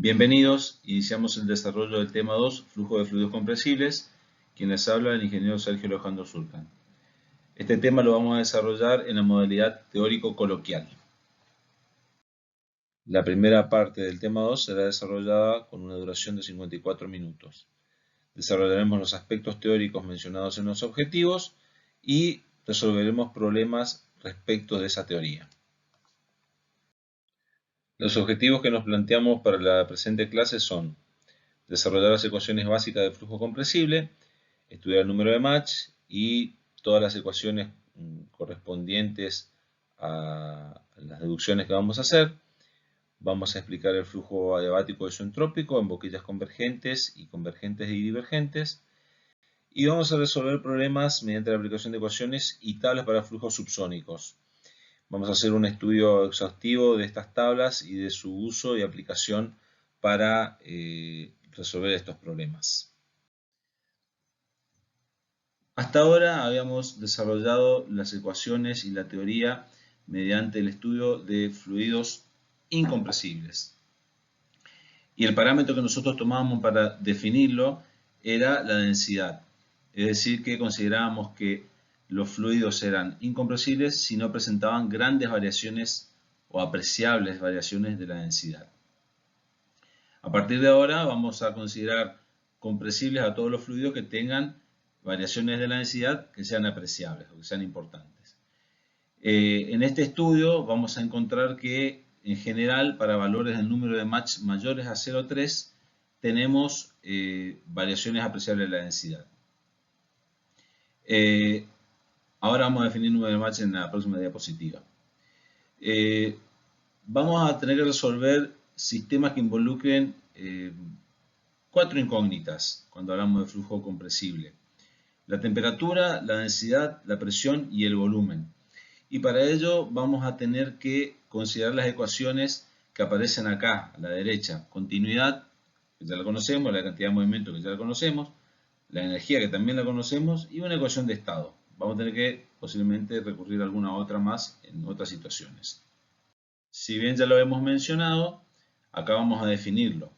Bienvenidos, iniciamos el desarrollo del tema 2, flujo de fluidos compresibles. Quien les habla, el ingeniero Sergio Alejandro Surcan. Este tema lo vamos a desarrollar en la modalidad teórico-coloquial. La primera parte del tema 2 será desarrollada con una duración de 54 minutos. Desarrollaremos los aspectos teóricos mencionados en los objetivos y resolveremos problemas respecto de esa teoría. Los objetivos que nos planteamos para la presente clase son desarrollar las ecuaciones básicas del flujo compresible, estudiar el número de Mach y todas las ecuaciones correspondientes a las deducciones que vamos a hacer. Vamos a explicar el flujo adiabático isentrópico en boquillas convergentes y convergentes y divergentes. Y vamos a resolver problemas mediante la aplicación de ecuaciones y tablas para flujos subsónicos. Vamos a hacer un estudio exhaustivo de estas tablas y de su uso y aplicación para resolver estos problemas. Hasta ahora habíamos desarrollado las ecuaciones y la teoría mediante el estudio de fluidos incompresibles. Y el parámetro que nosotros tomábamos para definirlo era la densidad. Es decir, que considerábamos que los fluidos eran incompresibles si no presentaban grandes variaciones o apreciables variaciones de la densidad. A partir de ahora vamos a considerar compresibles a todos los fluidos que tengan variaciones de la densidad que sean apreciables o que sean importantes. En este estudio vamos a encontrar que en general para valores del número de Mach mayores a 0,3 tenemos variaciones apreciables de la densidad. Ahora vamos a definir el número de Mach en la próxima diapositiva. Vamos a tener que resolver sistemas que involucren 4 incógnitas cuando hablamos de flujo compresible: la temperatura, la densidad, la presión y el volumen. Y para ello vamos a tener que considerar las ecuaciones que aparecen acá a la derecha: continuidad, que ya la conocemos, la cantidad de movimiento, que ya la conocemos, la energía, que también la conocemos, y una ecuación de estado. Vamos a tener que posiblemente recurrir a alguna otra más en otras situaciones. Si bien ya lo hemos mencionado, acá vamos a definirlo.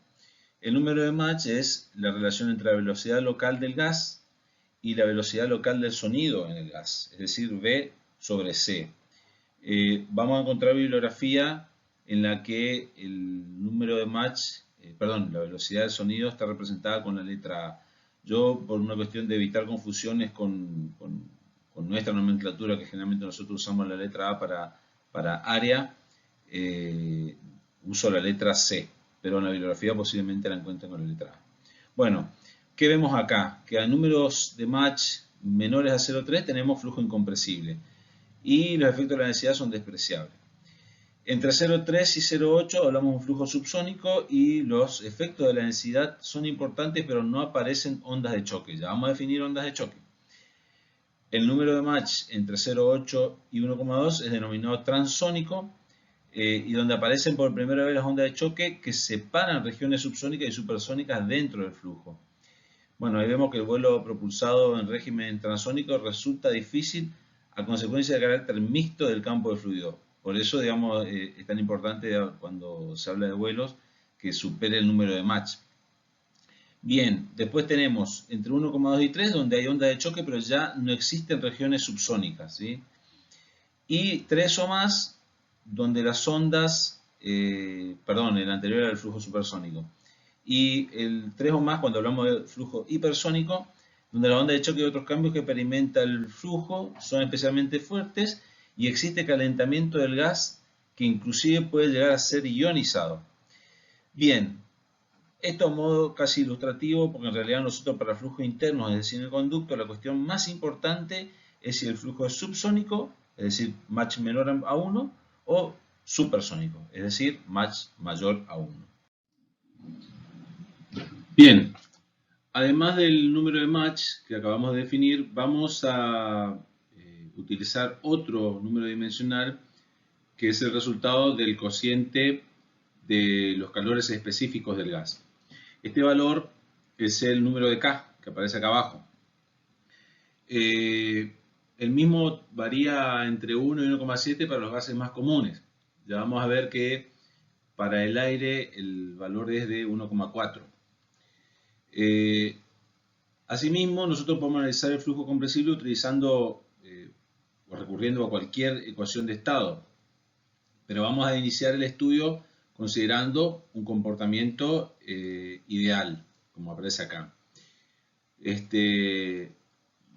El número de Mach es la relación entre la velocidad local del gas y la velocidad local del sonido en el gas, es decir, V sobre C. Vamos a encontrar bibliografía en la que el número de Mach, la velocidad del sonido está representada con la letra A. Yo, por una cuestión de evitar confusiones con nuestra nomenclatura, que generalmente nosotros usamos la letra A para área, uso la letra C, pero en la bibliografía posiblemente la encuentren con la letra A. Bueno, ¿qué vemos acá? Que a números de Mach menores a 0,3 tenemos flujo incompresible y los efectos de la densidad son despreciables. Entre 0,3 y 0,8 hablamos de un flujo subsónico y los efectos de la densidad son importantes, pero no aparecen ondas de choque. Ya vamos a definir ondas de choque. El número de Mach entre 0,8 y 1,2 es denominado transónico, y donde aparecen por primera vez las ondas de choque que separan regiones subsónicas y supersónicas dentro del flujo. Bueno, ahí vemos que el vuelo propulsado en régimen transónico resulta difícil a consecuencia del carácter mixto del campo de fluido. Por eso, digamos, es tan importante cuando se habla de vuelos que supere el número de Mach. Bien, después tenemos entre 1,2 y 3 donde hay onda de choque, pero ya no existen regiones subsónicas, ¿sí? Y 3 o más donde las ondas, el anterior era el flujo supersónico. Y el 3 o más cuando hablamos de flujo hipersónico, donde la onda de choque y otros cambios que experimenta el flujo son especialmente fuertes y existe calentamiento del gas que inclusive puede llegar a ser ionizado. Bien, esto a modo casi ilustrativo, porque en realidad nosotros para flujos internos, es decir, en el conducto, la cuestión más importante es si el flujo es subsónico, es decir, Mach menor a 1, o supersónico, es decir, Mach mayor a 1. Bien, además del número de Mach que acabamos de definir, vamos a utilizar otro número dimensional que es el resultado del cociente de los calores específicos del gas. Este valor es el número de K que aparece acá abajo. El mismo varía entre 1 y 1,7 para los gases más comunes. Ya vamos a ver que para el aire el valor es de 1,4. Asimismo, nosotros podemos analizar el flujo compresible utilizando o recurriendo a cualquier ecuación de estado, pero vamos a iniciar el estudio considerando un comportamiento ideal, como aparece acá.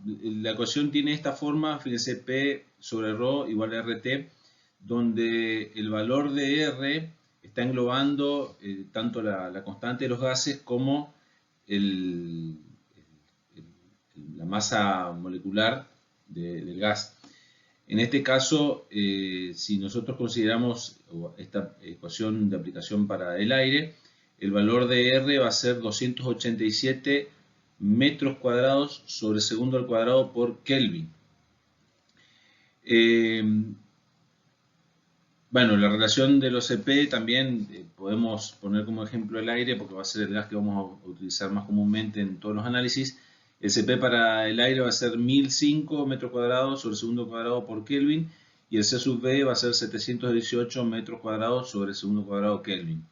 La ecuación tiene esta forma, fíjense, P sobre ρ igual a RT, donde el valor de R está englobando tanto la constante de los gases como la masa molecular del gas. En este caso, si nosotros consideramos esta ecuación de aplicación para el aire, el valor de R va a ser 287 metros cuadrados sobre segundo al cuadrado por Kelvin. Bueno, la relación de los CP también podemos poner como ejemplo el aire, porque va a ser el gas que vamos a utilizar más comúnmente en todos los análisis. El CP para el aire va a ser 1005 metros cuadrados sobre segundo cuadrado por Kelvin, y el C sub B va a ser 718 metros cuadrados sobre segundo cuadrado Kelvin.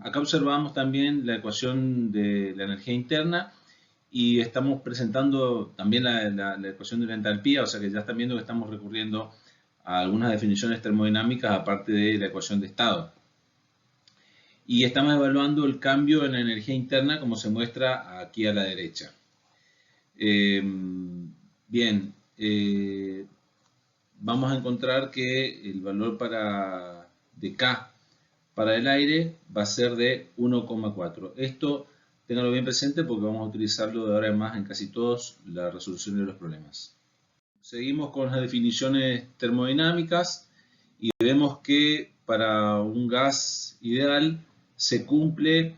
Acá observamos también la ecuación de la energía interna, y estamos presentando también la ecuación de la entalpía, o sea que ya están viendo que estamos recurriendo a algunas definiciones termodinámicas aparte de la ecuación de estado. Y estamos evaluando el cambio en la energía interna como se muestra aquí a la derecha. Bien, vamos a encontrar que el valor de K para el aire va a ser de 1,4. Esto ténganlo bien presente porque vamos a utilizarlo de ahora en más en casi todos la resolución de los problemas. Seguimos con las definiciones termodinámicas y vemos que para un gas ideal se cumple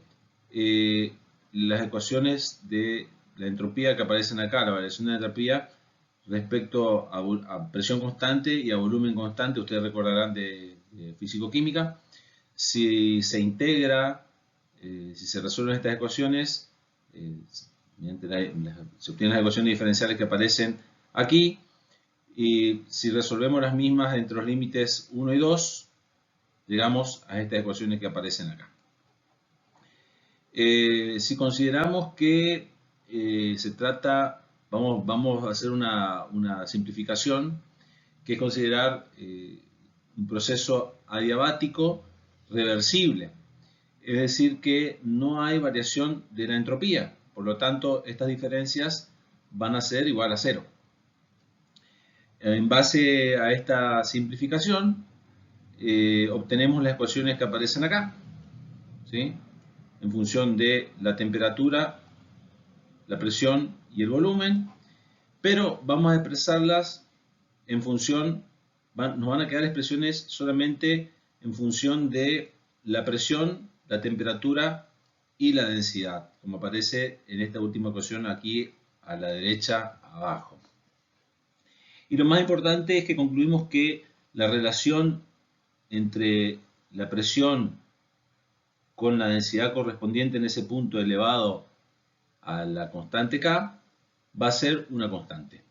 las ecuaciones de la entropía que aparecen acá, la variación de la entropía respecto a presión constante y a volumen constante. Ustedes recordarán de físico-química. Si se integra, si se resuelven estas ecuaciones, se obtienen las ecuaciones diferenciales que aparecen aquí. Y si resolvemos las mismas entre los límites 1 y 2, llegamos a estas ecuaciones que aparecen acá. Si consideramos que se trata, vamos a hacer una simplificación, que es considerar un proceso adiabático reversible. Es decir, que no hay variación de la entropía. Por lo tanto, estas diferencias van a ser igual a 0. En base a esta simplificación, obtenemos las ecuaciones que aparecen acá, ¿sí? En función de la temperatura, la presión y el volumen, pero vamos a expresarlas en función, nos van a quedar expresiones solamente en función de la presión, la temperatura y la densidad, como aparece en esta última ecuación aquí a la derecha abajo. Y lo más importante es que concluimos que la relación entre la presión con la densidad correspondiente en ese punto elevado a la constante K va a ser una constante.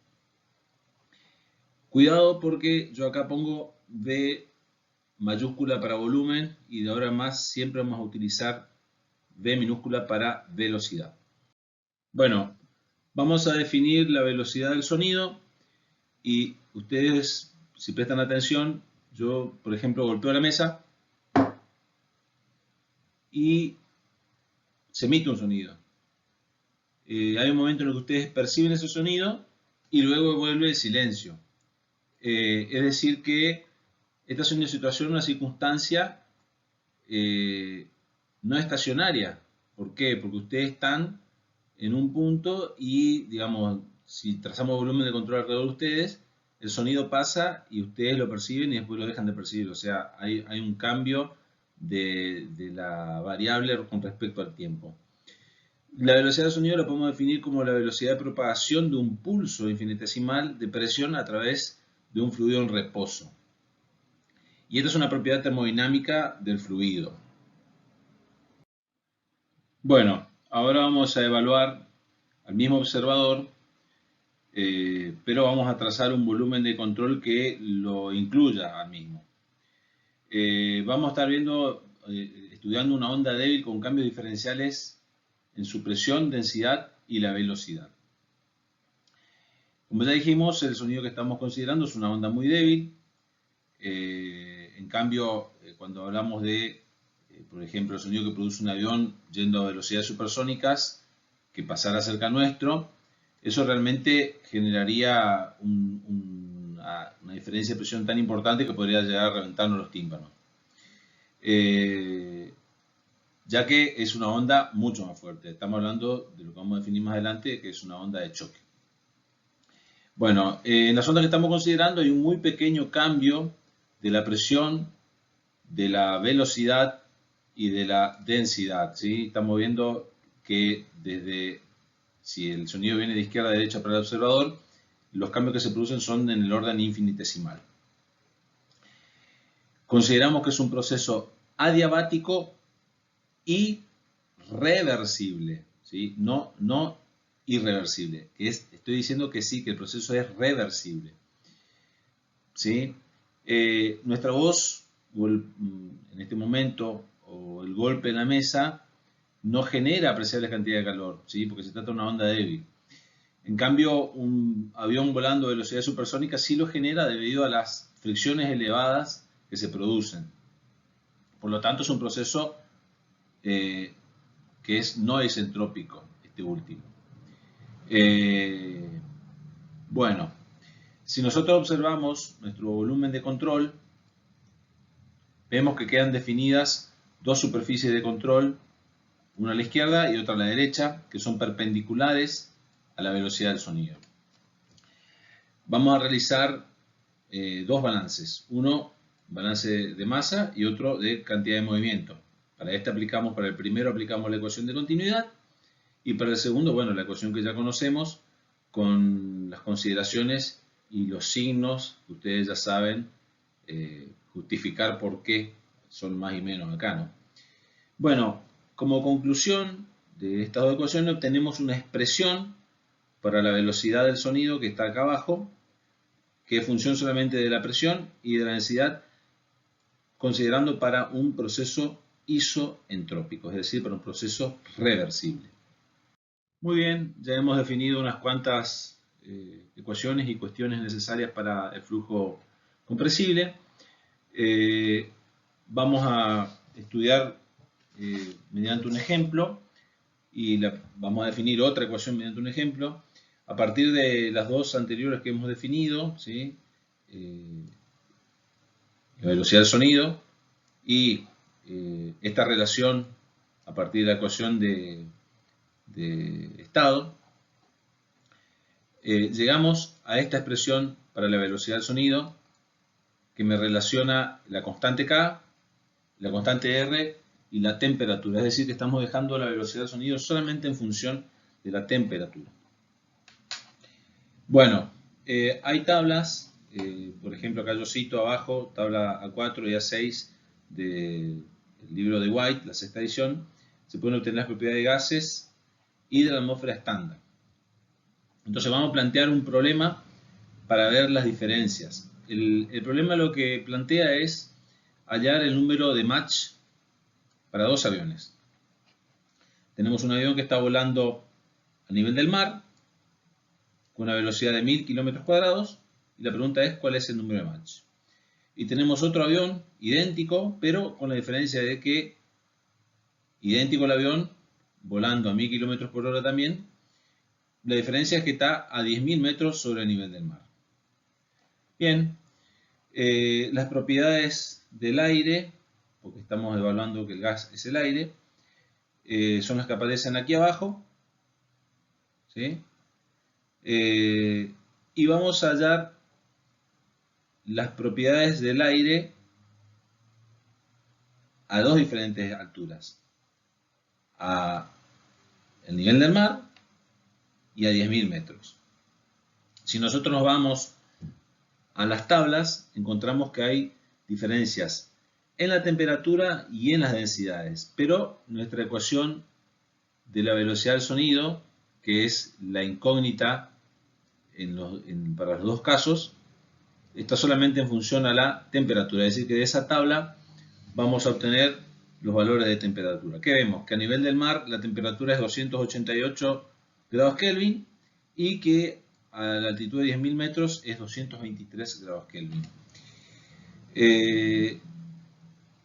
Cuidado porque yo acá pongo V mayúscula para volumen y de ahora en más siempre vamos a utilizar V minúscula para velocidad. Bueno, vamos a definir la velocidad del sonido. Y ustedes, si prestan atención, yo, por ejemplo, golpeo la mesa y se emite un sonido. Hay un momento en el que ustedes perciben ese sonido y luego vuelve el silencio. Es decir que esta es una situación, una circunstancia no estacionaria. ¿Por qué? Porque ustedes están en un punto y, digamos, si trazamos volumen de control alrededor de ustedes, el sonido pasa y ustedes lo perciben y después lo dejan de percibir. O sea, hay un cambio de la variable con respecto al tiempo. La velocidad del sonido la podemos definir como la velocidad de propagación de un pulso infinitesimal de presión a través de un fluido en reposo. Y esta es una propiedad termodinámica del fluido. Bueno, ahora vamos a evaluar al mismo observador, pero vamos a trazar un volumen de control que lo incluya al mismo. vamos a estar viendo, estudiando una onda débil con cambios diferenciales en su presión, densidad y la velocidad. Como ya dijimos, el sonido que estamos considerando es una onda muy débil. En cambio, cuando hablamos de, por ejemplo, el sonido que produce un avión yendo a velocidades supersónicas, que pasara cerca nuestro, eso realmente generaría una diferencia de presión tan importante que podría llegar a reventarnos los tímpanos. Ya que es una onda mucho más fuerte. Estamos hablando de lo que vamos a definir más adelante, que es una onda de choque. Bueno, en las ondas que estamos considerando hay un muy pequeño cambio de la presión, de la velocidad y de la densidad, ¿sí? Estamos viendo que si el sonido viene de izquierda a derecha para el observador, los cambios que se producen son en el orden infinitesimal. Consideramos que es un proceso adiabático y reversible, ¿sí? No irreversible. Estoy diciendo que sí, que el proceso es reversible, ¿sí? Nuestra voz, en este momento, o el golpe en la mesa, no genera apreciable cantidad de calor, ¿sí? Porque se trata de una onda débil. En cambio, un avión volando a velocidad supersónica sí lo genera debido a las fricciones elevadas que se producen. Por lo tanto, es un proceso que no es entrópico, este último. Bueno, si nosotros observamos nuestro volumen de control, vemos que quedan definidas dos superficies de control, una a la izquierda y otra a la derecha, que son perpendiculares a la velocidad del sonido. Vamos a realizar dos balances, uno balance de masa y otro de cantidad de movimiento. Para el primero aplicamos la ecuación de continuidad y para el segundo, bueno, la ecuación que ya conocemos con las consideraciones y los signos que ustedes ya saben justificar por qué son más y menos acá, ¿no? Bueno, como conclusión de estas dos ecuaciones obtenemos una expresión para la velocidad del sonido que está acá abajo, que es función solamente de la presión y de la densidad, considerando para un proceso isoentrópico, es decir, para un proceso reversible. Muy bien, ya hemos definido unas cuantas ecuaciones y cuestiones necesarias para el flujo compresible. Vamos a estudiar mediante un ejemplo y vamos a definir otra ecuación mediante un ejemplo. A partir de las dos anteriores que hemos definido, ¿sí? La velocidad del sonido y esta relación a partir de la ecuación de estado, llegamos a esta expresión para la velocidad del sonido que me relaciona la constante K, la constante R y la temperatura. Es decir, que estamos dejando la velocidad del sonido solamente en función de la temperatura. Bueno, hay tablas, por ejemplo acá yo cito abajo tabla A4 y A6 del libro de White, la sexta edición. Se pueden obtener las propiedades de gases y de la atmósfera estándar. Entonces vamos a plantear un problema para ver las diferencias. El problema lo que plantea es hallar el número de Mach para dos aviones. Tenemos un avión que está volando a nivel del mar con una velocidad de 1000 kilómetros cuadrados y la pregunta es cuál es el número de Mach. Y tenemos otro avión idéntico, pero con la diferencia de que idéntico al avión volando a 1000 kilómetros por hora también, la diferencia es que está a 10.000 metros sobre el nivel del mar. Bien, las propiedades del aire, porque estamos evaluando que el gas es el aire, son las que aparecen aquí abajo, ¿sí? Y vamos a hallar las propiedades del aire a dos diferentes alturas, a el nivel del mar y a 10.000 metros. Si nosotros nos vamos a las tablas, encontramos que hay diferencias en la temperatura y en las densidades, pero nuestra ecuación de la velocidad del sonido, que es la incógnita para los dos casos, está solamente en función a la temperatura, es decir, que de esa tabla vamos a obtener los valores de temperatura. ¿Qué vemos? Que a nivel del mar la temperatura es 288 grados Kelvin y que a la altitud de 10.000 metros es 223 grados Kelvin.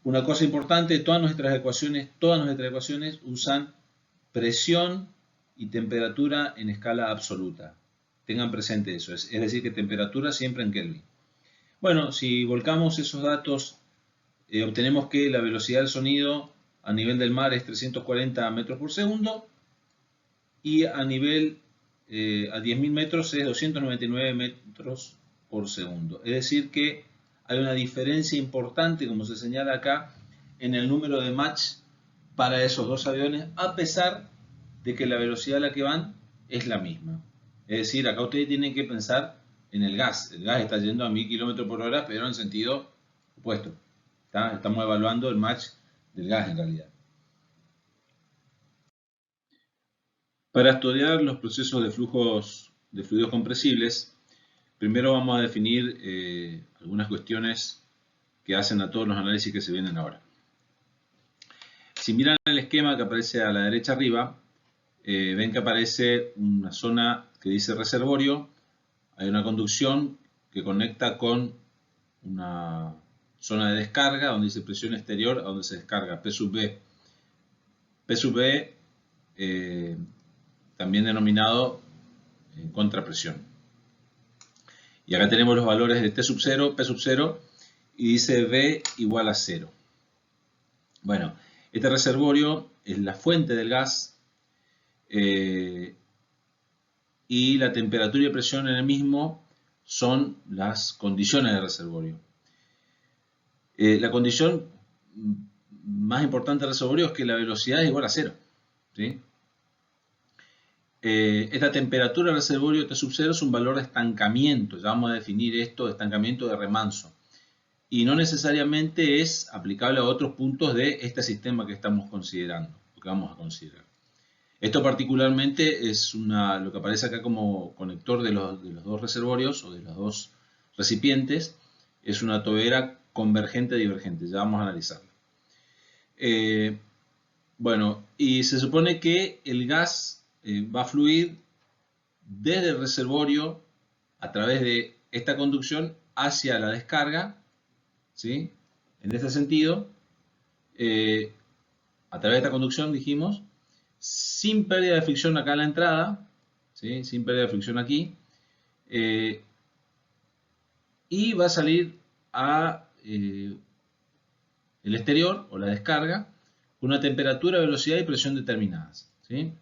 Una cosa importante, todas nuestras ecuaciones usan presión y temperatura en escala absoluta. Tengan presente eso, es decir, que temperatura siempre en Kelvin. Bueno, si volcamos esos datos, obtenemos que la velocidad del sonido a nivel del mar es 340 metros por segundo y a nivel a 10.000 metros es 299 metros por segundo. Es decir que hay una diferencia importante, como se señala acá, en el número de Mach para esos dos aviones, a pesar de que la velocidad a la que van es la misma. Es decir, acá ustedes tienen que pensar en el gas. El gas está yendo a 1000 km por hora, pero en sentido opuesto. Estamos evaluando el Mach del gas en realidad. Para estudiar los procesos de flujos de fluidos compresibles, primero vamos a definir algunas cuestiones que hacen a todos los análisis que se vienen ahora. Si miran el esquema que aparece a la derecha arriba, ven que aparece una zona que dice reservorio, hay una conducción que conecta con una zona de descarga donde dice presión exterior, a donde se descarga P sub B. P sub B, también denominado contrapresión. Y acá tenemos los valores de T sub 0, P sub 0, y dice B igual a 0. Bueno, este reservorio es la fuente del gas y la temperatura y presión en el mismo son las condiciones del reservorio. La condición más importante del reservorio es que la velocidad es igual a 0. ¿Sí? Esta temperatura del reservorio T sub 0 es un valor de estancamiento, ya vamos a definir esto de estancamiento de remanso. Y no necesariamente es aplicable a otros puntos de este sistema que estamos considerando, lo que vamos a considerar. Esto particularmente es lo que aparece acá como conector de los dos reservorios o de los dos recipientes, es una tobera convergente-divergente, ya vamos a analizarlo. Bueno, y se supone que el gas va a fluir desde el reservorio a través de esta conducción hacia la descarga, ¿sí? En este sentido, a través de esta conducción, dijimos, sin pérdida de fricción acá en la entrada, ¿sí? Sin pérdida de fricción aquí, y va a salir a el exterior o la descarga con una temperatura, velocidad y presión determinadas, ¿sí?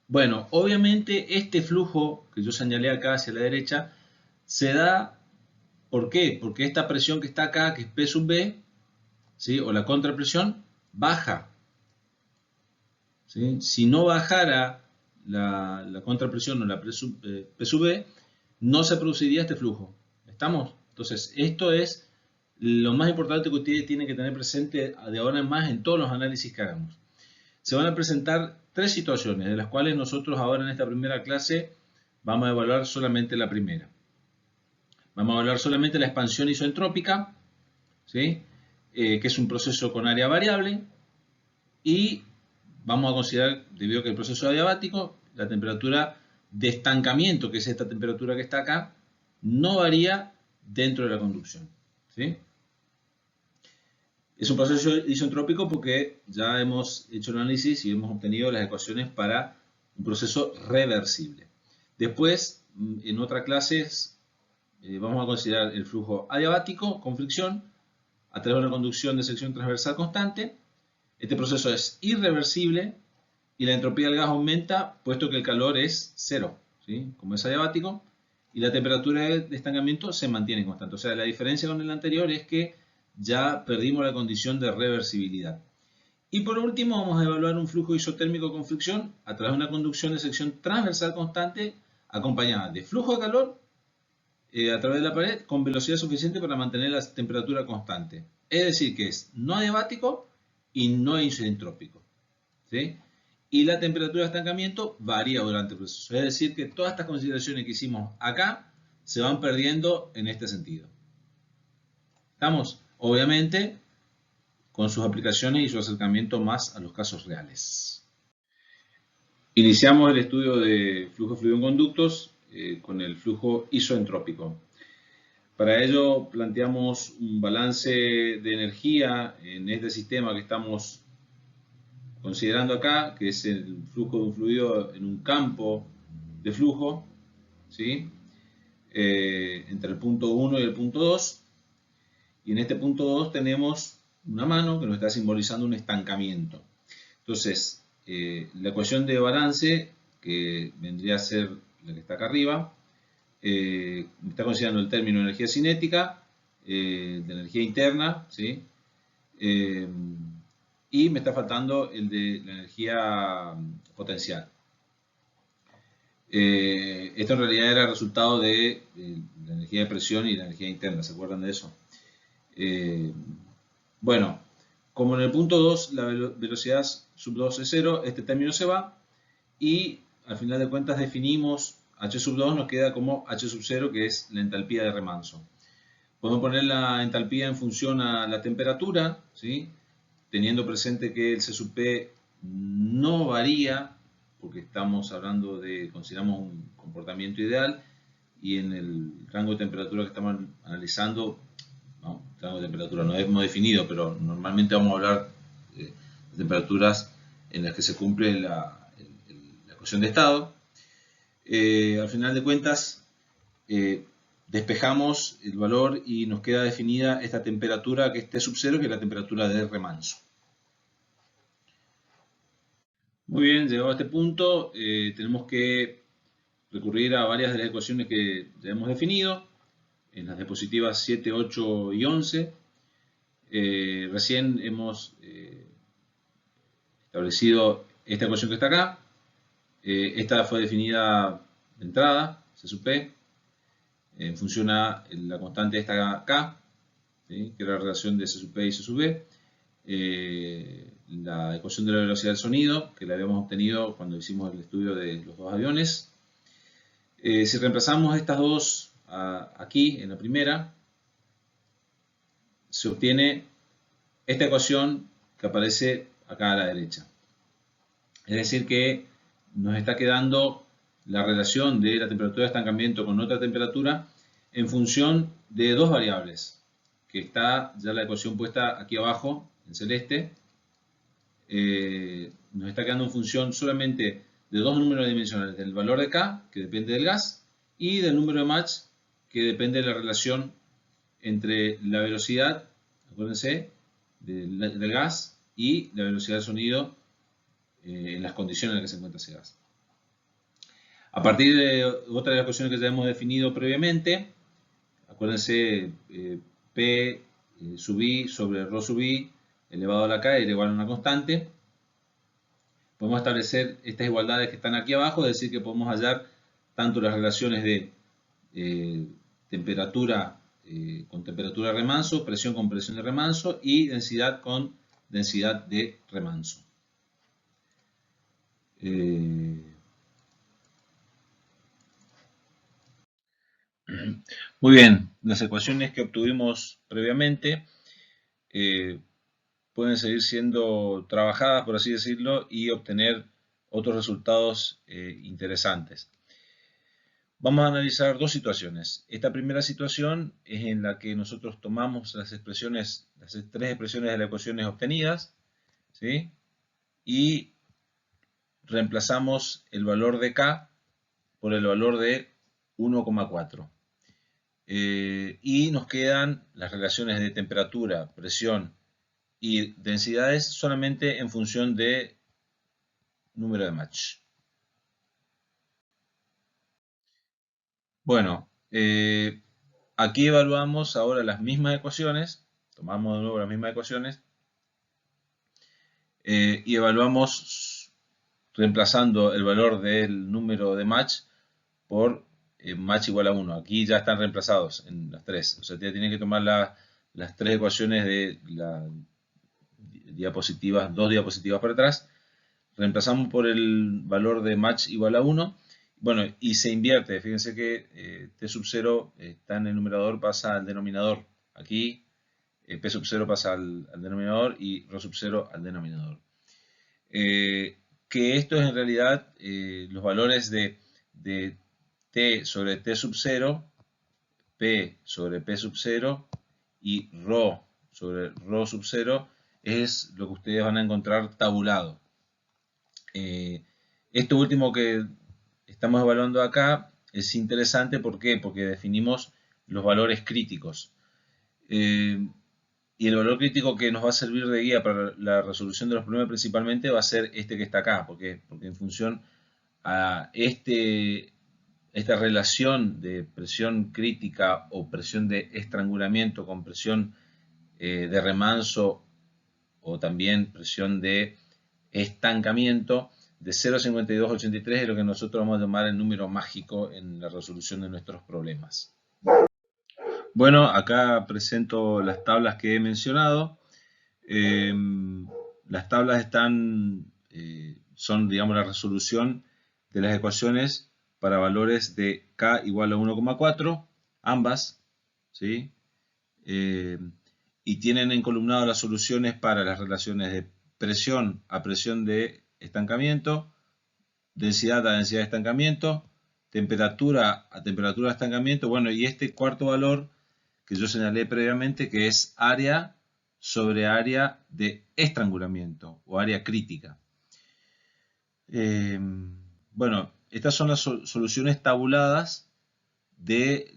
Bueno, obviamente este flujo que yo señalé acá hacia la derecha se da, ¿por qué? Porque esta presión que está acá, que es P sub B, ¿sí? O la contrapresión, baja. ¿Sí? Si no bajara la contrapresión o la P sub B, no se produciría este flujo. ¿Estamos? Entonces, esto es lo más importante que ustedes tienen que tener presente de ahora en más en todos los análisis que hagamos. Se van a presentar tres situaciones, de las cuales nosotros ahora en esta primera clase vamos a evaluar solamente la primera. Vamos a evaluar solamente la expansión isentrópica, ¿sí? Que es un proceso con área variable, y vamos a considerar, debido a que el proceso es adiabático, la temperatura de estancamiento, que es esta temperatura que está acá, no varía dentro de la conducción, ¿sí? Es un proceso isentrópico porque ya hemos hecho el análisis y hemos obtenido las ecuaciones para un proceso reversible. Después, en otras clases, vamos a considerar el flujo adiabático con fricción a través de una conducción de sección transversal constante. Este proceso es irreversible y la entropía del gas aumenta puesto que el calor es cero, ¿sí? Como es adiabático, y la temperatura de estancamiento se mantiene constante. O sea, la diferencia con el anterior es que ya perdimos la condición de reversibilidad. Y por último vamos a evaluar un flujo isotérmico con fricción a través de una conducción de sección transversal constante acompañada de flujo de calor a través de la pared con velocidad suficiente para mantener la temperatura constante. Es decir, que es no adiabático y no isentrópico, ¿sí? Y la temperatura de estancamiento varía durante el proceso. Es decir, que todas estas consideraciones que hicimos acá se van perdiendo en este sentido. ¿Estamos? Obviamente con sus aplicaciones y su acercamiento más a los casos reales. Iniciamos el estudio de flujo fluido en conductos con el flujo isoentrópico. Para ello planteamos un balance de energía en este sistema que estamos considerando acá, que es el flujo de un fluido en un campo de flujo, ¿sí? Entre el punto 1 y el punto 2. Y en este punto 2 tenemos una mano que nos está simbolizando un estancamiento. Entonces, la ecuación de balance, que vendría a ser la que está acá arriba, me está considerando el término de energía cinética, de energía interna, ¿sí? Y me está faltando el de la energía potencial. Esto en realidad era el resultado de la energía de presión y la energía interna, ¿se acuerdan de eso? Bueno, como en el punto 2 la velocidad sub 2 es 0, este término se va y al final de cuentas definimos H sub 2 nos queda como H sub 0, que es la entalpía de remanso. Podemos poner la entalpía en función a la temperatura, ¿sí? Teniendo presente que el C sub P no varía, porque estamos hablando de, consideramos un comportamiento ideal, y en el rango de temperatura que estamos analizando, no, el rango de temperatura no hemos definido, pero normalmente vamos a hablar de temperaturas en las que se cumple la ecuación de estado. Al final de cuentas, despejamos el valor y nos queda definida esta temperatura que es T sub 0, que es la temperatura de remanso. Muy bien, llegado a este punto, tenemos que recurrir a varias de las ecuaciones que ya hemos definido, en las diapositivas 7, 8 y 11. Recién hemos establecido esta ecuación que está acá. Esta fue definida de entrada, C sub P, en función a la constante esta acá, ¿sí? Que era la relación de C sub P y C sub B. La ecuación de la velocidad del sonido, que la habíamos obtenido cuando hicimos el estudio de los dos aviones. Si reemplazamos estas dos aquí, en la primera, se obtiene esta ecuación que aparece acá a la derecha. Es decir que nos está quedando la relación de la temperatura de estancamiento con otra temperatura en función de dos variables, que está ya la ecuación puesta aquí abajo en celeste. Nos está quedando en función solamente de dos números dimensionales, del valor de K, que depende del gas, y del número de Mach, que depende de la relación entre la velocidad, acuérdense, del gas y la velocidad del sonido en las condiciones en las que se encuentra ese gas. A partir de otra de las ecuaciones que ya hemos definido previamente, acuérdense, P sub I sobre ρ sub I elevado a la K era igual a una constante. Podemos establecer estas igualdades que están aquí abajo, es decir, que podemos hallar tanto las relaciones de temperatura con temperatura de remanso, presión con presión de remanso y densidad con densidad de remanso. Muy bien, las ecuaciones que obtuvimos previamente pueden seguir siendo trabajadas, por así decirlo, y obtener otros resultados interesantes. Vamos a analizar dos situaciones. Esta primera situación es en la que nosotros tomamos las expresiones, las tres expresiones de las ecuaciones obtenidas, ¿sí? Y reemplazamos el valor de K por el valor de 1,4. Y nos quedan las relaciones de temperatura, presión y densidades solamente en función de número de Mach. Bueno, aquí evaluamos ahora las mismas ecuaciones, tomamos de nuevo las mismas ecuaciones y evaluamos reemplazando el valor del número de Mach por Mach igual a 1. Aquí ya están reemplazados en las tres, o sea, ya tienen que tomar las tres ecuaciones de las diapositivas, dos diapositivas para atrás. Reemplazamos por el valor de Mach igual a 1. Bueno, y se invierte. Fíjense que T sub 0 está en el numerador, pasa al denominador. Aquí P sub 0 pasa al denominador y Rho sub 0 al denominador. Que esto es en realidad los valores de T sobre T sub 0, P sobre P sub 0 y Rho sobre Rho sub 0 es lo que ustedes van a encontrar tabulado. Esto último que estamos evaluando acá es interesante, ¿por qué? Porque definimos los valores críticos. Y el valor crítico que nos va a servir de guía para la resolución de los problemas principalmente va a ser este que está acá, porque en función a esta relación de presión crítica o presión de estrangulamiento con presión de remanso o también presión de estancamiento, de 0,5283 es lo que nosotros vamos a llamar el número mágico en la resolución de nuestros problemas. Bueno, acá presento las tablas que he mencionado. Las tablas son, digamos, la resolución de las ecuaciones para valores de K igual a 1,4, ambas, ¿sí? Y tienen encolumnado las soluciones para las relaciones de presión a presión de estancamiento, densidad a densidad de estancamiento, temperatura a temperatura de estancamiento, bueno, y este cuarto valor que yo señalé previamente, que es área sobre área de estrangulamiento o área crítica. Bueno, estas son las soluciones tabuladas de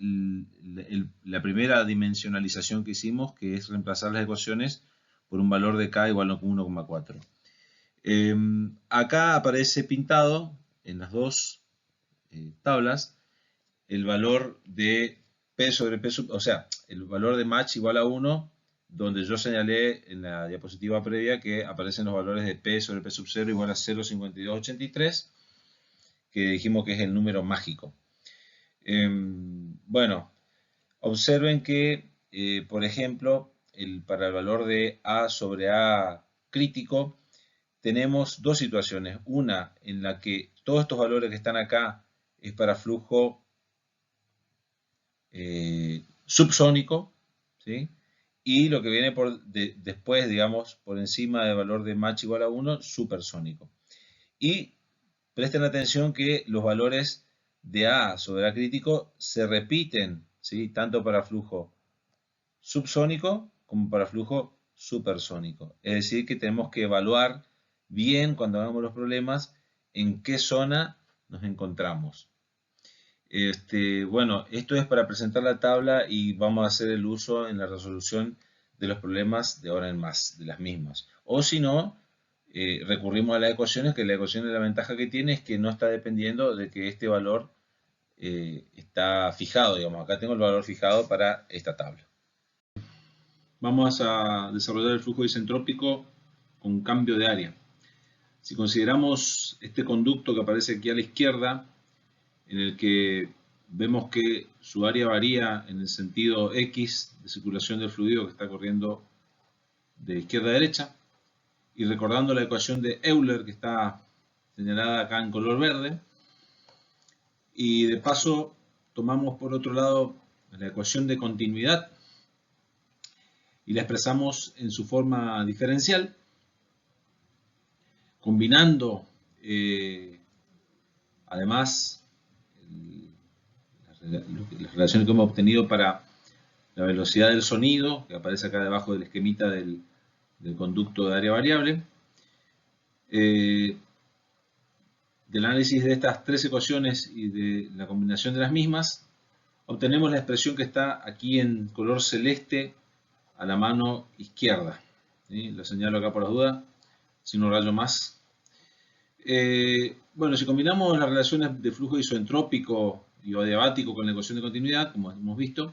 la primera dimensionalización que hicimos, que es reemplazar las ecuaciones por un valor de K igual a 1,4. Acá aparece pintado en las dos tablas el valor de P sobre P sub, o sea, el valor de match igual a 1, donde yo señalé en la diapositiva previa que aparecen los valores de P sobre P sub 0 igual a 0,5283, que dijimos que es el número mágico. Bueno, observen que, por ejemplo, para el valor de A sobre A crítico, tenemos dos situaciones. Una en la que todos estos valores que están acá es para flujo subsónico, ¿sí? Y lo que viene después, digamos, por encima del valor de match igual a 1, supersónico. Y presten atención que los valores de A sobre A crítico se repiten, ¿sí? Tanto para flujo subsónico como para flujo supersónico. Es decir, que tenemos que evaluar bien cuando hagamos los problemas en qué zona nos encontramos. Bueno, esto es para presentar la tabla y vamos a hacer el uso en la resolución de los problemas de ahora en más, de las mismas. O si no, recurrimos a las ecuaciones, que la ecuación, la ventaja que tiene es que no está dependiendo de que este valor está fijado, digamos. Acá tengo el valor fijado para esta tabla. Vamos a desarrollar el flujo isentrópico con cambio de área. Si consideramos este conducto que aparece aquí a la izquierda, en el que vemos que su área varía en el sentido X de circulación del fluido que está corriendo de izquierda a derecha, y recordando la ecuación de Euler que está señalada acá en color verde, y de paso tomamos por otro lado la ecuación de continuidad y la expresamos en su forma diferencial, combinando además las relaciones que hemos obtenido para la velocidad del sonido, que aparece acá debajo del esquemita del conducto de área variable. Del análisis de estas tres ecuaciones y de la combinación de las mismas, obtenemos la expresión que está aquí en color celeste a la mano izquierda. ¿Sí? Lo señalo acá por las dudas, si no rayo más. Bueno, si combinamos las relaciones de flujo isoentrópico y adiabático con la ecuación de continuidad, como hemos visto,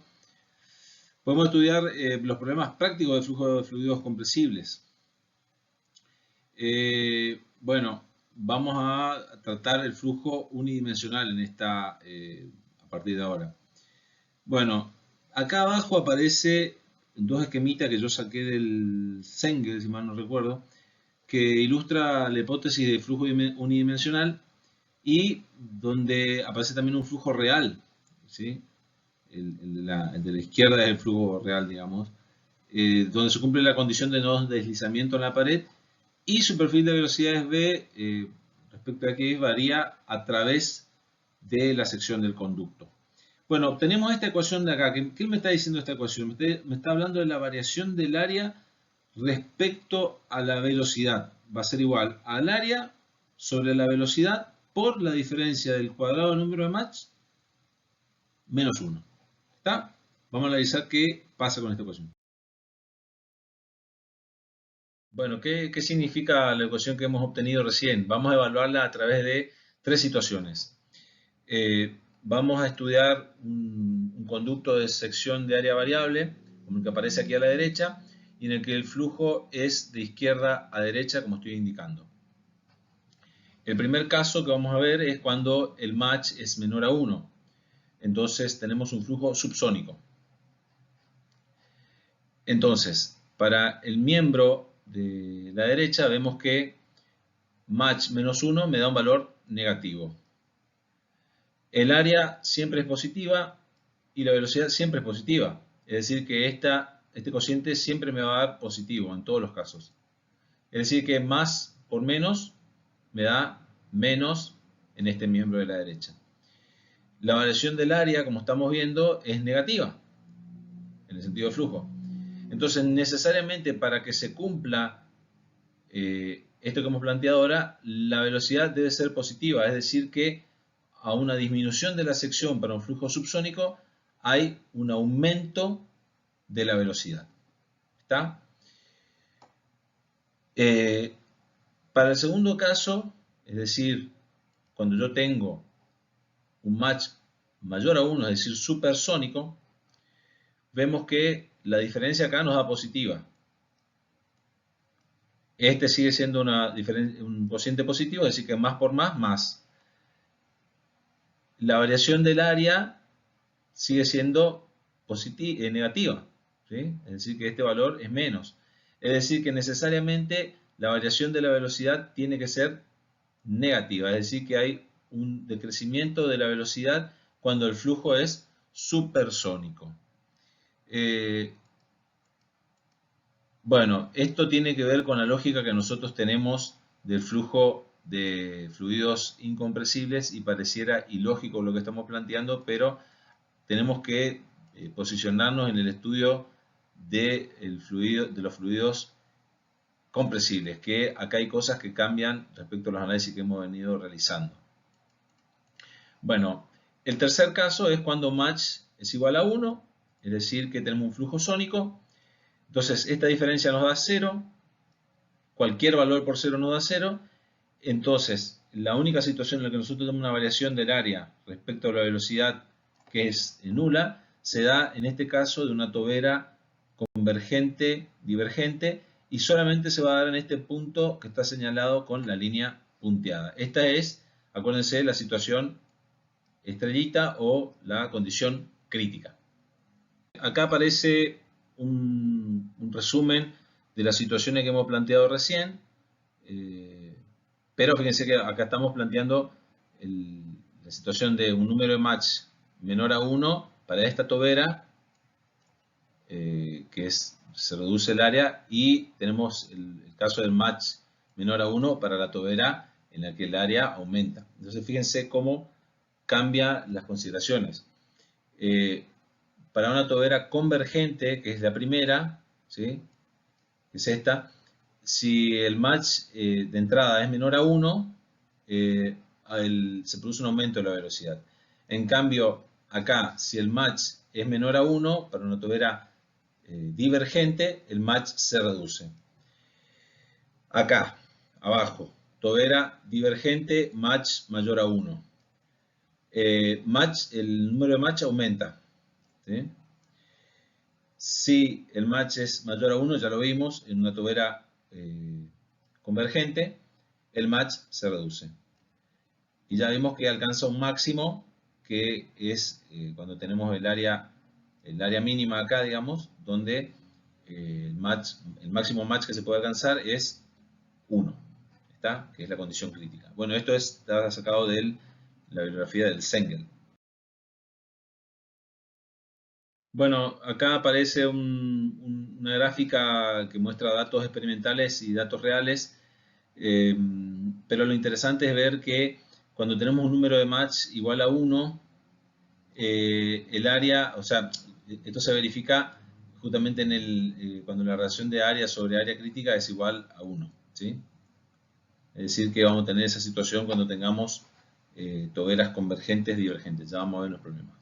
podemos estudiar los problemas prácticos de flujo de fluidos compresibles. Bueno, vamos a tratar el flujo unidimensional a partir de ahora. Bueno, acá abajo aparece dos esquemitas que yo saqué del Sengel, si mal no recuerdo, que ilustra la hipótesis de flujo unidimensional y donde aparece también un flujo real, ¿sí? El de la izquierda es el flujo real, digamos, donde se cumple la condición de no deslizamiento en la pared, y su perfil de velocidades V, respecto a aquí, varía a través de la sección del conducto. Bueno, obtenemos esta ecuación de acá. ¿Qué me está diciendo esta ecuación? Me está hablando de la variación del área respecto a la velocidad. Va a ser igual al área sobre la velocidad por la diferencia del cuadrado del número de Mach menos 1. ¿Está? Vamos a analizar qué pasa con esta ecuación. Bueno, ¿qué significa la ecuación que hemos obtenido recién? Vamos a evaluarla a través de tres situaciones. Vamos a estudiar un conducto de sección de área variable, como el que aparece aquí a la derecha, y en el que el flujo es de izquierda a derecha, como estoy indicando. El primer caso que vamos a ver es cuando el Mach es menor a 1. Entonces tenemos un flujo subsónico. Entonces, para el miembro de la derecha vemos que Mach menos 1 me da un valor negativo. El área siempre es positiva y la velocidad siempre es positiva. Es decir, que este cociente siempre me va a dar positivo en todos los casos. Es decir, que más por menos me da menos en este miembro de la derecha. La variación del área, como estamos viendo, es negativa en el sentido de flujo. Entonces, necesariamente para que se cumpla esto que hemos planteado ahora, la velocidad debe ser positiva, es decir que a una disminución de la sección para un flujo subsónico hay un aumento de la velocidad. ¿Está? Para el segundo caso, es decir, cuando yo tengo un Mach mayor a 1, es decir, supersónico, vemos que la diferencia acá nos da positiva. Este sigue siendo un cociente positivo, es decir, que más por más. La variación del área sigue siendo negativa, ¿sí? Es decir, que este valor es menos. Es decir, que necesariamente la variación de la velocidad tiene que ser negativa, es decir, que hay un decrecimiento de la velocidad cuando el flujo es supersónico. Bueno, esto tiene que ver con la lógica que nosotros tenemos del flujo de fluidos incompresibles y pareciera ilógico lo que estamos planteando, pero tenemos que posicionarnos en el estudio de los fluidos compresibles, que acá hay cosas que cambian respecto a los análisis que hemos venido realizando. Bueno, el tercer caso es cuando Mach es igual a 1, es decir, que tenemos un flujo sónico. Entonces, esta diferencia nos da 0, cualquier valor por 0 nos da 0. Entonces, la única situación en la que nosotros tenemos una variación del área respecto a la velocidad que es nula, se da en este caso de una tobera convergente, divergente, y solamente se va a dar en este punto que está señalado con la línea punteada. Esta es, acuérdense, la situación estrellita o la condición crítica. Acá aparece un resumen de las situaciones que hemos planteado recién, pero fíjense que acá estamos planteando la situación de un número de Mach menor a 1 para esta tobera, se reduce el área, y tenemos el caso del Mach menor a 1 para la tobera en la que el área aumenta. Entonces fíjense cómo cambian las consideraciones. Para una tobera convergente, que es la primera, ¿sí? Es esta, si el Mach de entrada es menor a 1, se produce un aumento de la velocidad. En cambio, acá, si el Mach es menor a 1, para una tobera divergente, el Mach se reduce. Acá, abajo, tobera divergente, Mach mayor a 1. El número de Mach aumenta, ¿sí? Si el Mach es mayor a 1, ya lo vimos, en una tobera convergente, el Mach se reduce. Y ya vimos que alcanza un máximo, que es cuando tenemos el área mínima acá, digamos, donde el máximo Mach que se puede alcanzar es 1, ¿está? Que es la condición crítica. Bueno, esto está sacado de la bibliografía del Sengel. Bueno, acá aparece un una gráfica que muestra datos experimentales y datos reales, pero lo interesante es ver que cuando tenemos un número de match igual a 1, el área, o sea, esto se verifica justamente cuando la relación de área sobre área crítica es igual a 1, ¿sí? Es decir, que vamos a tener esa situación cuando tengamos toberas convergentes divergentes. Ya vamos a ver los problemas.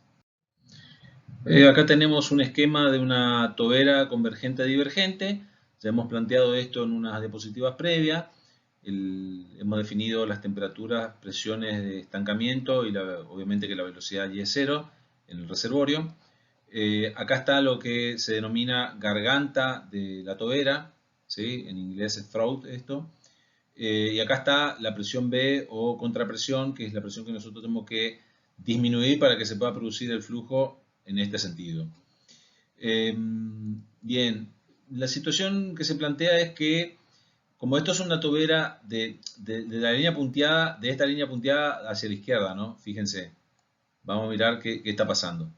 Acá tenemos un esquema de una tobera convergente divergente. Ya hemos planteado esto en unas diapositivas previas. Hemos definido las temperaturas, presiones de estancamiento y obviamente que la velocidad y es 0 en el reservorio. Acá está lo que se denomina garganta de la tobera, ¿sí? En inglés es throat esto. Y acá está la presión B o contrapresión, que es la presión que nosotros tenemos que disminuir para que se pueda producir el flujo en este sentido. Bien, la situación que se plantea es que, como esto es una tobera de la línea punteada, de esta línea punteada hacia la izquierda, ¿no? Fíjense, vamos a mirar qué está pasando.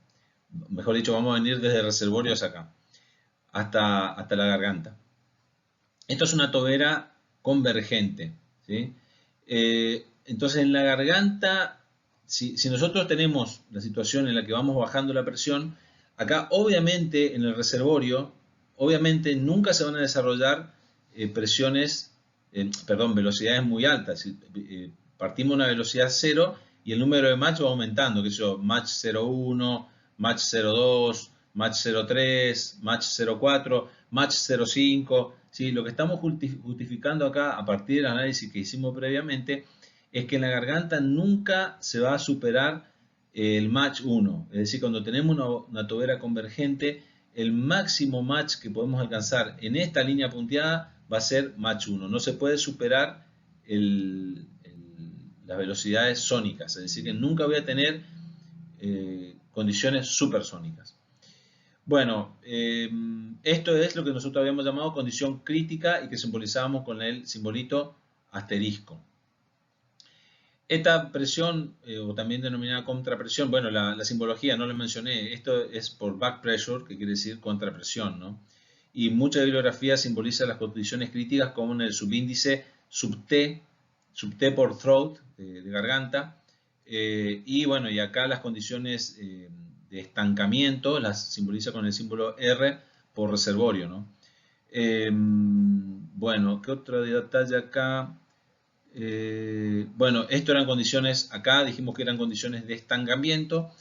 Mejor dicho, vamos a venir desde el reservorio hacia acá, hasta la garganta. Esto es una tobera convergente, ¿sí? Entonces, en la garganta, si nosotros tenemos la situación en la que vamos bajando la presión, acá obviamente en el reservorio, obviamente nunca se van a desarrollar velocidades muy altas. Partimos una velocidad 0 y el número de match va aumentando, que yo, match 0,1, match 0,2, match 0,3, match 0,4, match 0,5. ¿Sí? Lo que estamos justificando acá, a partir del análisis que hicimos previamente, es que en la garganta nunca se va a superar el match 1. Es decir, cuando tenemos una tobera convergente, el máximo match que podemos alcanzar en esta línea punteada va a ser match 1. No se puede superar las velocidades sónicas. Es decir, que nunca voy a tener condiciones supersónicas. Bueno, esto es lo que nosotros habíamos llamado condición crítica y que simbolizábamos con el simbolito asterisco. Esta presión, o también denominada contrapresión, bueno, la simbología no lo mencioné, esto es por back pressure, que quiere decir contrapresión, ¿no? Y mucha bibliografía simboliza las condiciones críticas como en el subíndice sub T por throat, de garganta, y bueno, y acá las condiciones de estancamiento las simboliza con el símbolo R por reservorio, ¿no? Bueno, ¿qué otro detalle acá? Bueno, esto eran condiciones acá, dijimos que eran condiciones de estancamiento,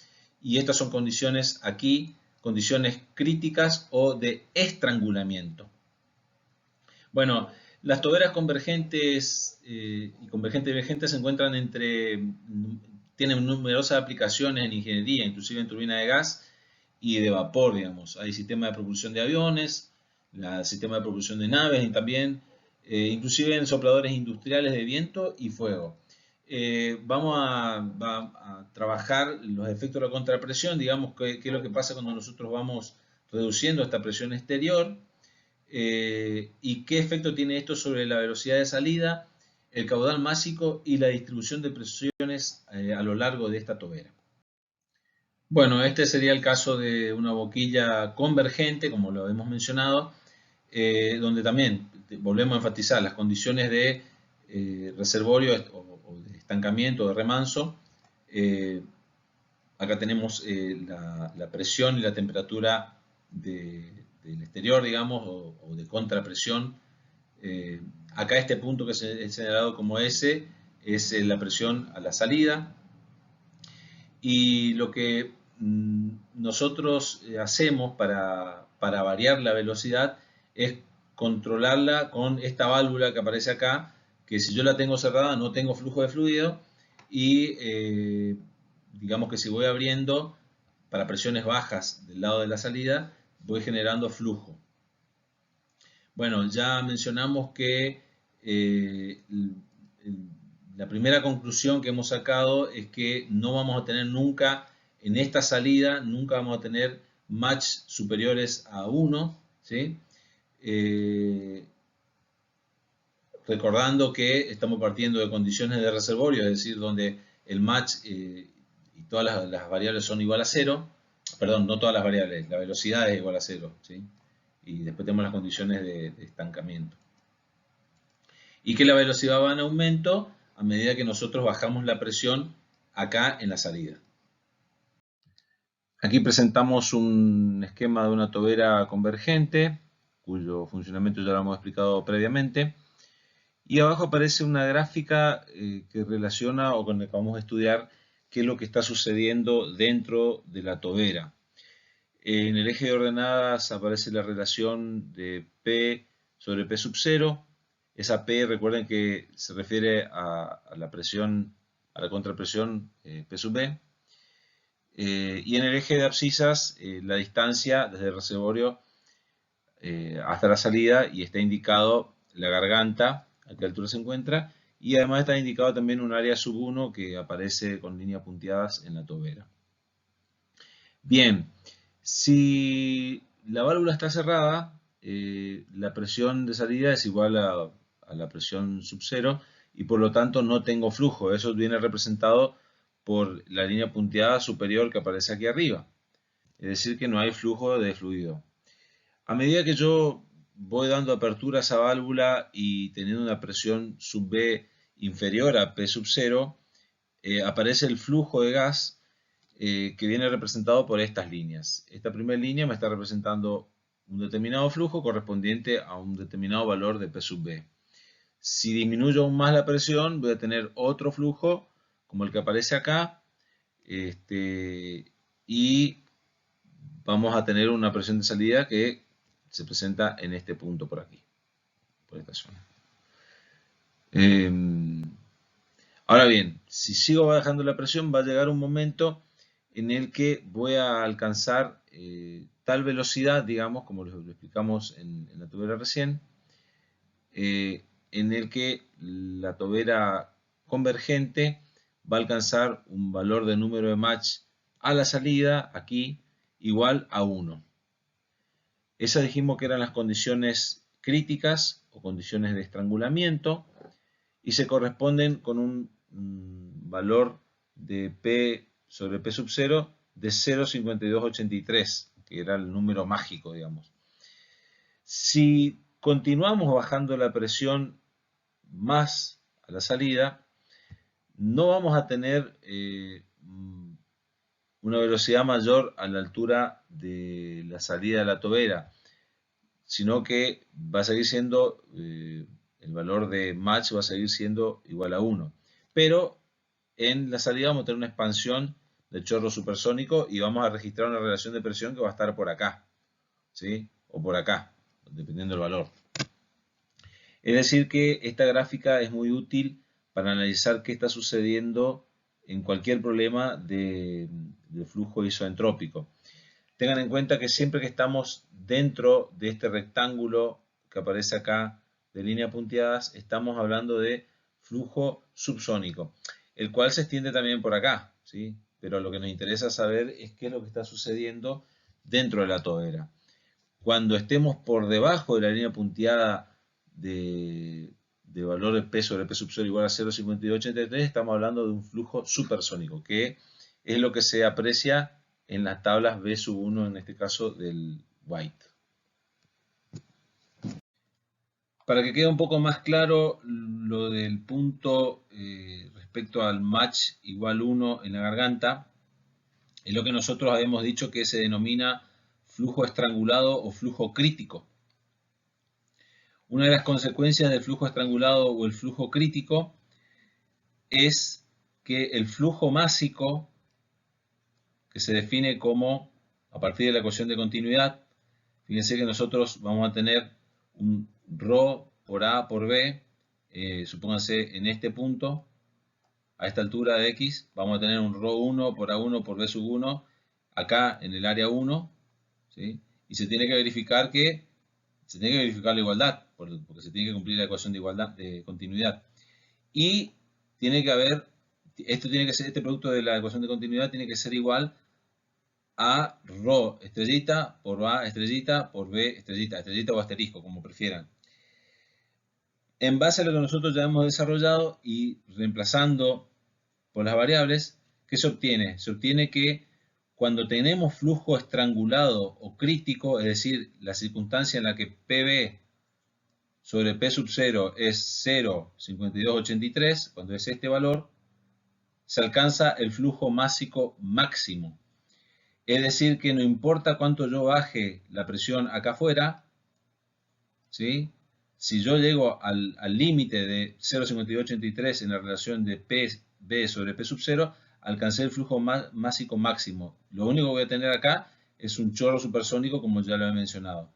y estas son condiciones aquí, condiciones críticas o de estrangulamiento. Bueno, las toberas convergentes y convergente-divergentes se encuentran tienen numerosas aplicaciones en ingeniería, inclusive en turbina de gas y de vapor, digamos. Hay sistemas de propulsión de aviones, sistema de propulsión de naves y también, inclusive en sopladores industriales de viento y fuego. Vamos a trabajar los efectos de la contrapresión, digamos, qué es lo que pasa cuando nosotros vamos reduciendo esta presión exterior. Y qué efecto tiene esto sobre la velocidad de salida, el caudal másico y la distribución de presiones a lo largo de esta tobera. Bueno, este sería el caso de una boquilla convergente, como lo hemos mencionado, donde también volvemos a enfatizar las condiciones de reservorio o de estancamiento, de remanso. Acá tenemos la presión y la temperatura del exterior, digamos, o de contrapresión. Acá este punto que es señalado como S es la presión a la salida. Y lo que nosotros hacemos para variar la velocidad es controlarla con esta válvula que aparece acá, que si yo la tengo cerrada no tengo flujo de fluido, y digamos que si voy abriendo para presiones bajas del lado de la salida, voy generando flujo. Bueno, ya mencionamos que la primera conclusión que hemos sacado es que no vamos a tener nunca, en esta salida, nunca vamos a tener match superiores a 1, ¿sí? Recordando que estamos partiendo de condiciones de reservorio, es decir, donde el match y todas las variables son igual a 0, perdón, no todas las variables, la velocidad es igual a 0, ¿sí? y después tenemos las condiciones de estancamiento. Y que la velocidad va en aumento a medida que nosotros bajamos la presión acá en la salida. Aquí presentamos un esquema de una tobera convergente, cuyo funcionamiento ya lo hemos explicado previamente. Y abajo aparece una gráfica que relaciona o con la que vamos a estudiar qué es lo que está sucediendo dentro de la tobera. En el eje de ordenadas aparece la relación de P sobre P sub 0. Esa P, recuerden que se refiere a la presión, a la contrapresión P sub B. Y en el eje de abscisas, la distancia desde el reservorio hasta la salida, y está indicado la garganta, a qué altura se encuentra, y además está indicado también un área sub 1 que aparece con líneas punteadas en la tobera. Bien, si la válvula está cerrada, la presión de salida es igual a la presión sub 0 y por lo tanto no tengo flujo. Eso viene representado por la línea punteada superior que aparece aquí arriba. Es decir, que no hay flujo de fluido. A medida que yo voy dando apertura a esa válvula y teniendo una presión sub B inferior a P sub 0, aparece el flujo de gas que viene representado por estas líneas. Esta primera línea me está representando un determinado flujo correspondiente a un determinado valor de P sub B. Si disminuyo aún más la presión, voy a tener otro flujo como el que aparece acá, y vamos a tener una presión de salida que se presenta en este punto por aquí, por esta zona. Ahora bien, si sigo bajando la presión, va a llegar un momento en el que voy a alcanzar tal velocidad, digamos, como lo explicamos en la tobera recién, en el que la tobera convergente va a alcanzar un valor de número de Mach a la salida, aquí, igual a 1. Esas dijimos que eran las condiciones críticas o condiciones de estrangulamiento y se corresponden con un valor de P sobre P sub 0 de 0,5283, que era el número mágico, digamos. Si continuamos bajando la presión más a la salida, no vamos a tener una velocidad mayor a la altura de la salida de la tobera, sino que va a seguir siendo, el valor de Mach va a seguir siendo igual a 1. Pero en la salida vamos a tener una expansión del chorro supersónico y vamos a registrar una relación de presión que va a estar por acá, ¿sí? O por acá, dependiendo del valor. Es decir que esta gráfica es muy útil para analizar qué está sucediendo en cualquier problema de flujo isoentrópico. Tengan en cuenta que siempre que estamos dentro de este rectángulo que aparece acá de líneas punteadas, estamos hablando de flujo subsónico, el cual se extiende también por acá, ¿sí? Pero lo que nos interesa saber es qué es lo que está sucediendo dentro de la tobera. Cuando estemos por debajo de la línea punteada de valor de P sobre P sub 0 igual a 0,5283, estamos hablando de un flujo supersónico, que es lo que se aprecia en las tablas B sub 1, en este caso del White. Para que quede un poco más claro lo del punto respecto al Mach igual 1 en la garganta, es lo que nosotros habíamos dicho que se denomina flujo estrangulado o flujo crítico. Una de las consecuencias del flujo estrangulado o el flujo crítico es que el flujo másico, que se define como a partir de la ecuación de continuidad, fíjense que nosotros vamos a tener un ρ por A por B, supónganse en este punto, a esta altura de X, vamos a tener un ρ1 por A1 por B sub 1, acá en el área 1, ¿sí? Y se tiene que verificar la igualdad, porque se tiene que cumplir la ecuación de igualdad, de continuidad. Y tiene que haber, este producto de la ecuación de continuidad tiene que ser igual a ρ estrellita por A estrellita por B estrellita, estrellita o asterisco, como prefieran. En base a lo que nosotros ya hemos desarrollado y reemplazando por las variables, ¿qué se obtiene? Se obtiene que cuando tenemos flujo estrangulado o crítico, es decir, la circunstancia en la que PB sobre P sub 0 es 0,5283, cuando es este valor, se alcanza el flujo másico máximo. Es decir, que no importa cuánto yo baje la presión acá afuera, ¿sí? Si yo llego al límite de 0,5283 en la relación de PB sobre P sub 0, alcancé el flujo másico máximo. Lo único que voy a tener acá es un chorro supersónico, como ya lo he mencionado.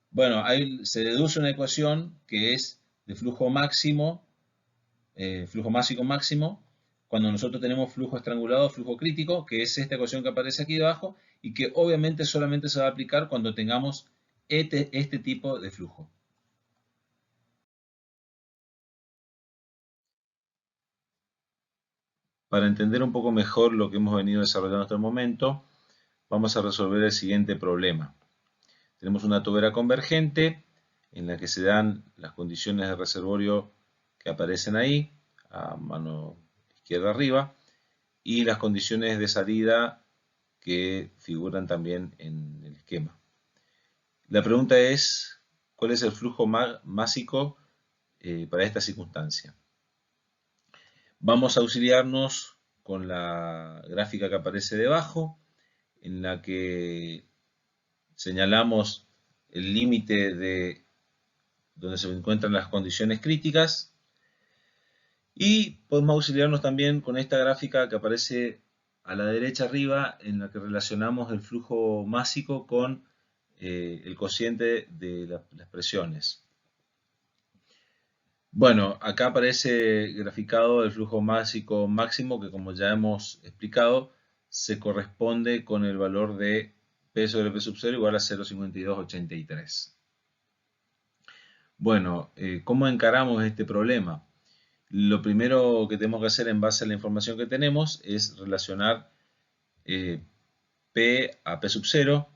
Bueno, ahí se deduce una ecuación que es de flujo máximo, flujo másico máximo, cuando nosotros tenemos flujo estrangulado, flujo crítico, que es esta ecuación que aparece aquí debajo, y que obviamente solamente se va a aplicar cuando tengamos este tipo de flujo. Para entender un poco mejor lo que hemos venido desarrollando hasta el momento, vamos a resolver el siguiente problema. Tenemos una tobera convergente en la que se dan las condiciones de reservorio que aparecen ahí, a mano izquierda arriba, y las condiciones de salida que figuran también en el esquema. La pregunta es, ¿cuál es el flujo másico para esta circunstancia? Vamos a auxiliarnos con la gráfica que aparece debajo, en la que señalamos el límite de donde se encuentran las condiciones críticas, y podemos auxiliarnos también con esta gráfica que aparece a la derecha arriba, en la que relacionamos el flujo másico con el cociente de las presiones. Bueno, acá aparece graficado el flujo másico máximo, que como ya hemos explicado, se corresponde con el valor de P sobre P sub 0 igual a 0,5283. Bueno, ¿cómo encaramos este problema? Lo primero que tenemos que hacer en base a la información que tenemos es relacionar P a P sub 0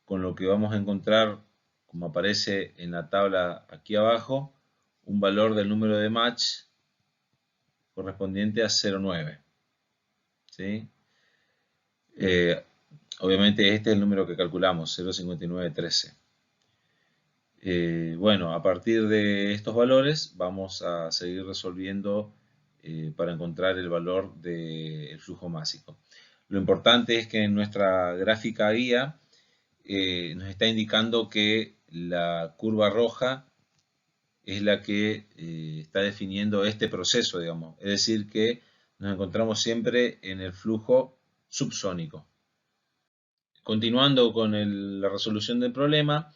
con lo que vamos a encontrar, como aparece en la tabla aquí abajo, un valor del número de match correspondiente a 0,9. ¿Sí? Obviamente este es el número que calculamos, 0,5913. Bueno, a partir de estos valores vamos a seguir resolviendo para encontrar el valor del flujo másico. Lo importante es que en nuestra gráfica guía nos está indicando que la curva roja es la que está definiendo este proceso, digamos. Es decir, que nos encontramos siempre en el flujo subsónico. Continuando con la resolución del problema,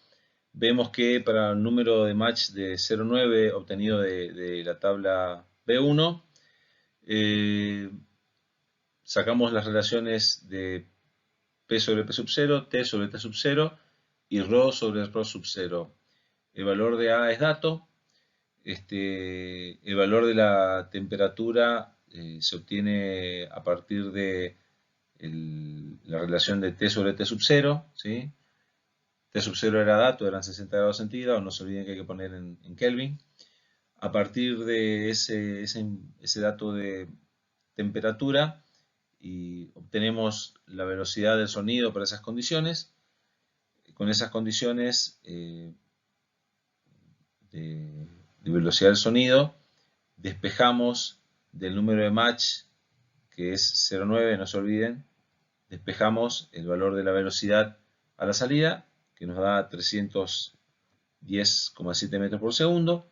vemos que para el número de match de 0,9 obtenido de la tabla B1, sacamos las relaciones de P sobre P sub 0, T sobre T sub 0 y ρ sobre ρ sub 0. El valor de A es dato. El valor de la temperatura se obtiene a partir de la relación de T sobre T sub 0, ¿sí? T sub 0 era dato, eran 60 grados centígrados, no se olviden que hay que poner en Kelvin. A partir de ese dato de temperatura y obtenemos la velocidad del sonido para esas condiciones. Con esas condiciones de velocidad del sonido, despejamos del número de match, que es 0,9, no se olviden, despejamos el valor de la velocidad a la salida, que nos da 310,7 metros por segundo.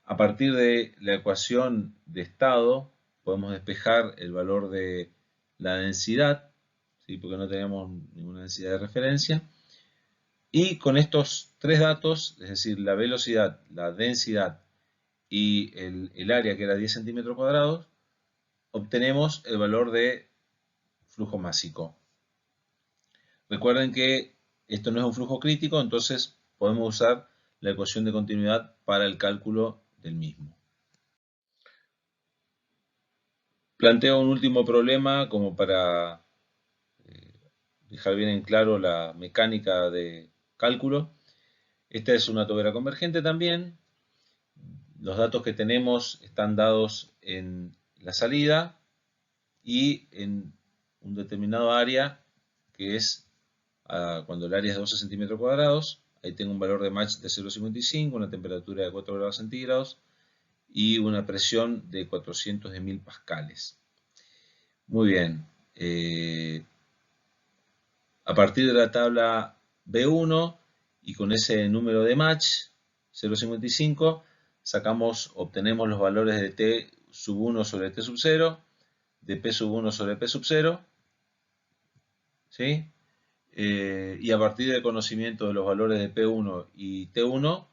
A partir de la ecuación de estado, podemos despejar el valor de la densidad, ¿sí? Porque no tenemos ninguna densidad de referencia. Y con estos tres datos, es decir, la velocidad, la densidad y el área, que era 10 centímetros cuadrados, obtenemos el valor de flujo másico. Recuerden que esto no es un flujo crítico, entonces podemos usar la ecuación de continuidad para el cálculo del mismo. Planteo un último problema como para dejar bien en claro la mecánica de cálculo. Esta es una tobera convergente también. Los datos que tenemos están dados en la salida, y en un determinado área, que es cuando el área es 12 centímetros cuadrados, ahí tengo un valor de Mach de 0,55, una temperatura de 4 grados centígrados y una presión de 400 de 1000 pascales. Muy bien. A partir de la tabla B1 y con ese número de Mach, 0,55, obtenemos los valores de T sub 1 sobre T sub 0, de P sub 1 sobre P sub 0, ¿sí? Y a partir del conocimiento de los valores de P1 y T1,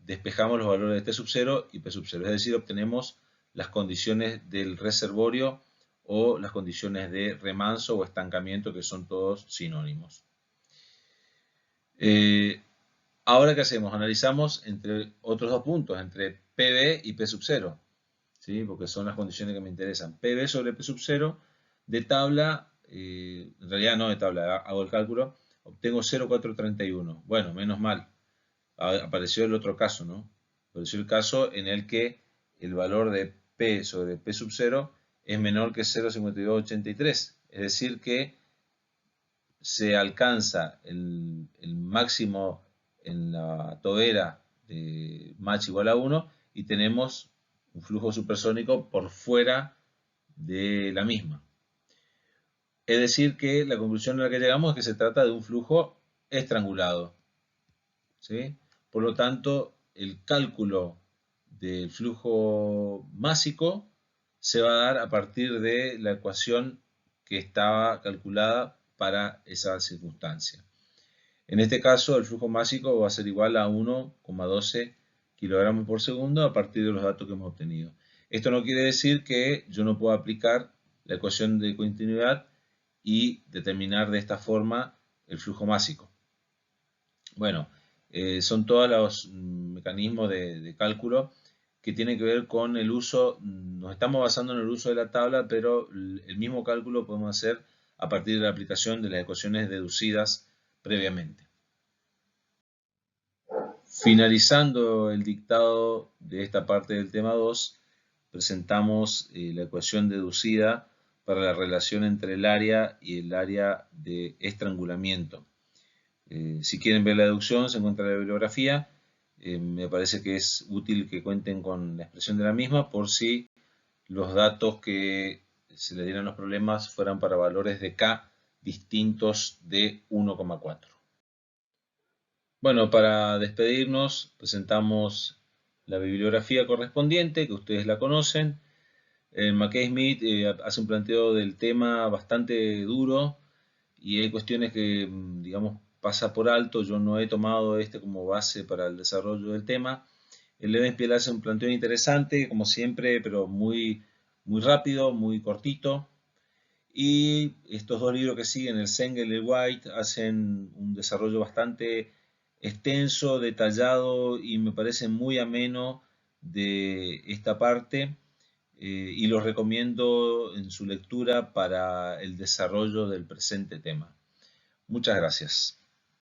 despejamos los valores de T sub 0 y P sub 0, es decir, obtenemos las condiciones del reservorio o las condiciones de remanso o estancamiento, que son todos sinónimos. Ahora, ¿qué hacemos? Analizamos entre otros dos puntos, entre PB y P sub 0, ¿sí? Porque son las condiciones que me interesan. PB sobre P sub 0 de tabla, en realidad no de tabla, hago el cálculo, obtengo 0,431. Bueno, menos mal, apareció el otro caso, ¿no? Apareció el caso en el que el valor de P sobre P sub 0 es menor que 0,5283. Es decir que se alcanza el máximo en la tobera de Mach igual a 1 y tenemos un flujo supersónico por fuera de la misma. Es decir que la conclusión a la que llegamos es que se trata de un flujo estrangulado, ¿sí? Por lo tanto, el cálculo del flujo másico se va a dar a partir de la ecuación que estaba calculada para esa circunstancia. En este caso, el flujo másico va a ser igual a 1,12 kilogramos por segundo a partir de los datos que hemos obtenido. Esto no quiere decir que yo no pueda aplicar la ecuación de continuidad y determinar de esta forma el flujo másico. Bueno, son todos los mecanismos de cálculo que tienen que ver con el uso. Nos estamos basando en el uso de la tabla, pero el mismo cálculo podemos hacer a partir de la aplicación de las ecuaciones deducidas previamente. Finalizando el dictado de esta parte del tema 2, presentamos la ecuación deducida para la relación entre el área y el área de estrangulamiento. Si quieren ver la deducción, se encuentra en la bibliografía. Me parece que es útil que cuenten con la expresión de la misma por si los datos que se les dieran los problemas fueran para valores de K distintos de 1,4. Bueno, para despedirnos presentamos la bibliografía correspondiente, que ustedes la conocen. McKay Smith hace un planteo del tema bastante duro y hay cuestiones que, digamos, pasa por alto. Yo no he tomado como base para el desarrollo del tema. El Levenspiel hace un planteo interesante, como siempre, pero muy, muy rápido, muy cortito. Y estos dos libros que siguen, el Sengel y el White, hacen un desarrollo bastante extenso, detallado y me parece muy ameno de esta parte y los recomiendo en su lectura para el desarrollo del presente tema. Muchas gracias.